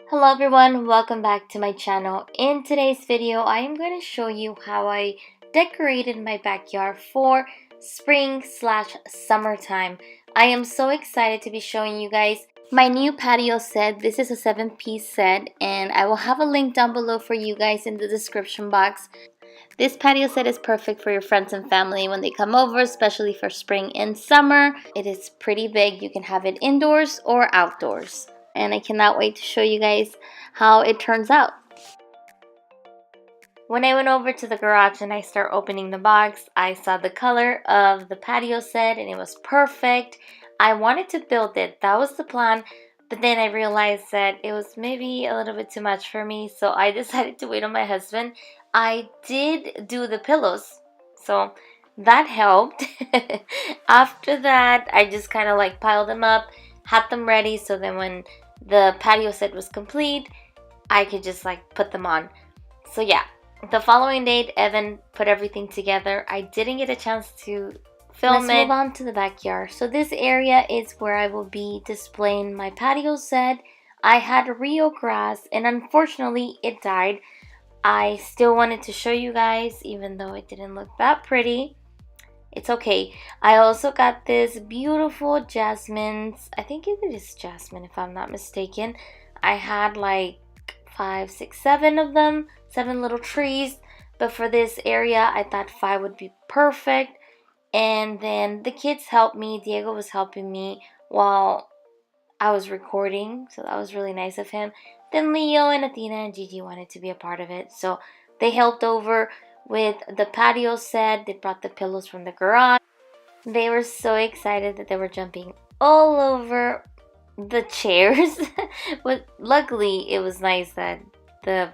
Hello everyone, welcome back to my channel. In today's video, I am going to show you how I decorated my backyard for spring/summertime. I am so excited to be showing you guys my new patio set. This is a 7-piece set and I will have a link down below for you guys in the description box. This patio set is perfect for your friends and family when they come over, especially for spring and summer. It is pretty big. You can have it indoors or outdoors. And I cannot wait to show you guys how it turns out. When I went over to the garage and I started opening the box, I saw the color of the patio set and it was perfect. I wanted to build it. That was the plan. But then I realized that it was maybe a little bit too much for me. So I decided to wait on my husband. I did do the pillows. So that helped. After that, I just kind of like piled them up, had them ready. So then when the patio set was complete, I could just like put them on. So yeah, the following day, Evan put everything together. I didn't get a chance to film it. Let's move on to the backyard. So this area is where I will be displaying my patio set. I had Rio grass and unfortunately it died. I still wanted to show you guys even though it didn't look that pretty. It's okay. I also got this beautiful jasmines. I think it is jasmine if I'm not mistaken. I had like 5, 6, 7 of them. 7 little trees. But for this area, I thought 5 would be perfect. And then the kids helped me. Diego was helping me while I was recording. So that was really nice of him. Then Leo and Athena and Gigi wanted to be a part of it. So they helped over with the patio set. They brought the pillows from the garage. They were so excited that they were jumping all over the chairs. But luckily it was nice that the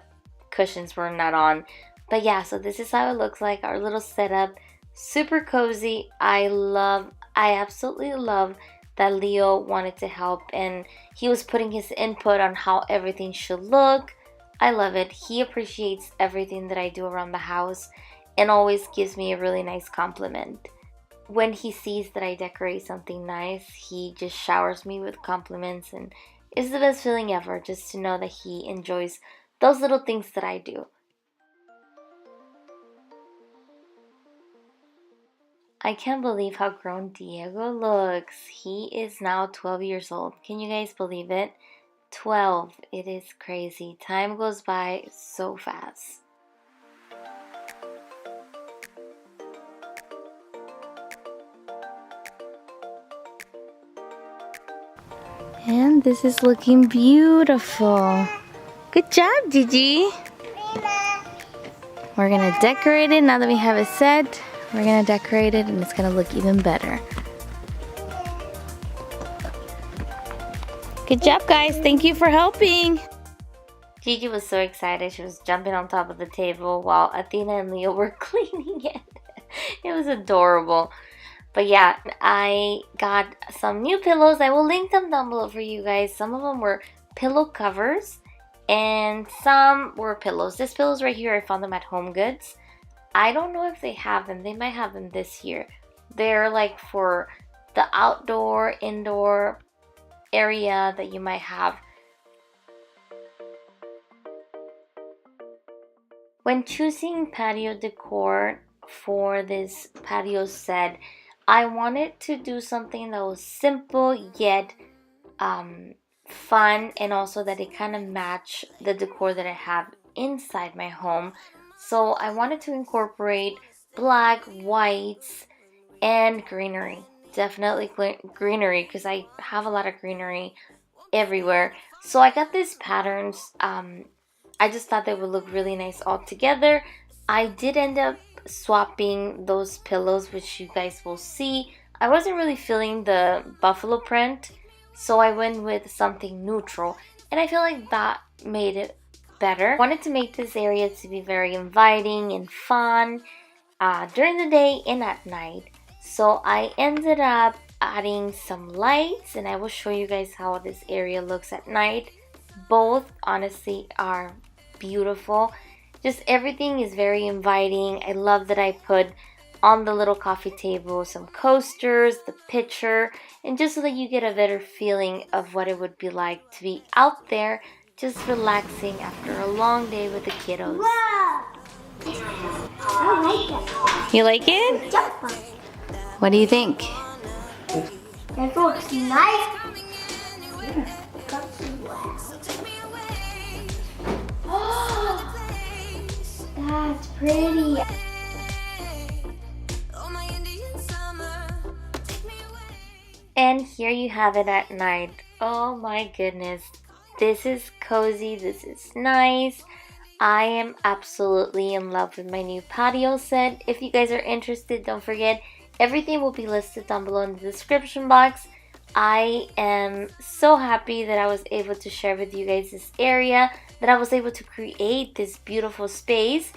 cushions were not on. But yeah, so this is how it looks like, our little setup. Super cozy. I absolutely love that Leo wanted to help and he was putting his input on how everything should look. I love it. He appreciates everything that I do around the house and always gives me a really nice compliment. When he sees that I decorate something nice, he just showers me with compliments and it's the best feeling ever just to know that he enjoys those little things that I do. I can't believe how grown Diego looks. He is now 12 years old. Can you guys believe it? 12. It is crazy. Time goes by so fast. And this is looking beautiful. Good job, Gigi. We're gonna decorate it now that we have it set. We're gonna decorate it and it's gonna look even better. Good job, guys. Thank you for helping. Gigi was so excited. She was jumping on top of the table while Athena and Leo were cleaning it. It was adorable. But yeah, I got some new pillows. I will link them down below for you guys. Some of them were pillow covers and some were pillows. These pillows right here, I found them at Home Goods. I don't know if they have them. They might have them this year. They're like for the outdoor, indoor area that you might have. When choosing patio decor for this patio set, I wanted to do something that was simple yet fun, and also that it kind of matched the decor that I have inside my home. So I wanted to incorporate black, whites, and greenery. Definitely greenery because I have a lot of greenery everywhere. So I got these patterns. I just thought they would look really nice all together. I did end up swapping those pillows, which you guys will see. I wasn't really feeling the buffalo print, so I went with something neutral, and I feel like that made it better. I wanted to make this area to be very inviting and fun during the day and at night. So I ended up adding some lights, and I will show you guys how this area looks at night. Both honestly are beautiful. Just everything is very inviting. I love that I put on the little coffee table some coasters, the picture, and just so that you get a better feeling of what it would be like to be out there just relaxing after a long day with the kiddos. Wow! I like it. You like it? Jump. What do you think? It looks nice. Oh, that's pretty. And here you have it at night. Oh my goodness. This is cozy. This is nice. I am absolutely in love with my new patio set. If you guys are interested, don't forget, everything will be listed down below in the description box. I am so happy that I was able to share with you guys this area, that I was able to create this beautiful space.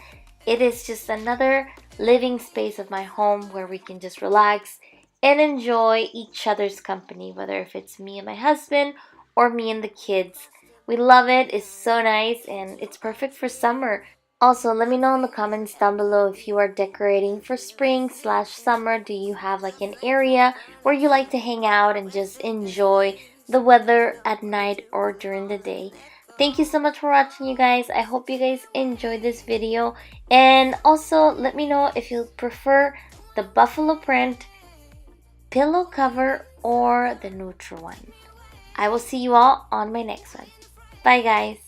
It is just another living space of my home where we can just relax and enjoy each other's company, whether if it's me and my husband or me and the kids. We love it. It's so nice and it's perfect for summer. Also, let me know in the comments down below if you are decorating for spring/summer. Do you have like an area where you like to hang out and just enjoy the weather at night or during the day? Thank you so much for watching, you guys. I hope you guys enjoyed this video. And also, let me know if you prefer the buffalo print pillow cover or the neutral one. I will see you all on my next one. Bye, guys.